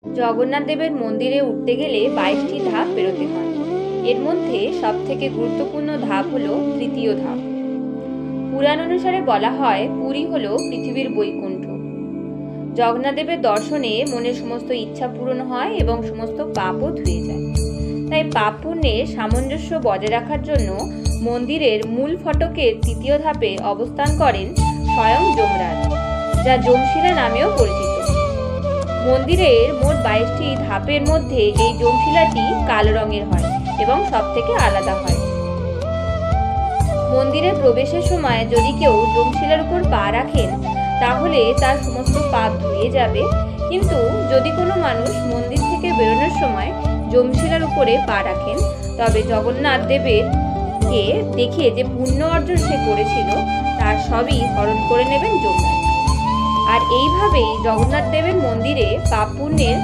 জগন্নাথ দেবের মন্দিরে উঠতে গেলে 22টি ধাপ পেরোতে হয়। এর মধ্যে সবথেকে গুরুত্বপূর্ণ ধাপ হলো তৃতীয় ধাপ। পুরাণ অনুসারে বলা হয় পুরী হলো পৃথিবীর বৈকুণ্ঠ। জগন্নাথ দেবের দর্শনে মনের সমস্ত ইচ্ছা পূরণ হয় এবং সমস্ত পাপও ধুয়ে যায়। তাই পাপ পুণ্যের সামঞ্জস্য বজায় রাখার জন্য মন্দিরের মূল ফটকের তৃতীয় ধাপে অবস্থান করেন স্বয়ং যমরাজ, যা যমশিলা নামেও পরিচিত। মন্দিরের মোট 22টি ধাপের মধ্যে এই যমশিলাটি কালো রঙের হয় এবং সব থেকে আলাদা হয়। মন্দিরে প্রবেশের সময় যদি কেউ যমশিলার উপর পা রাখেন তাহলে তার সমস্ত পাপ ধুয়ে যাবে, কিন্তু যদি কোনো মানুষ মন্দির থেকে বেরোনোর সময় যমশিলার উপরে পা রাখেন তবে জগন্নাথ দেবের কে দেখে যে পুণ্য অর্জন সে করেছিল তার সবই হরণ করে নেবেন যমরাজ। আর এইভাবেই জগন্নাথ দেবের মন্দিরে পাপ পুণ্যের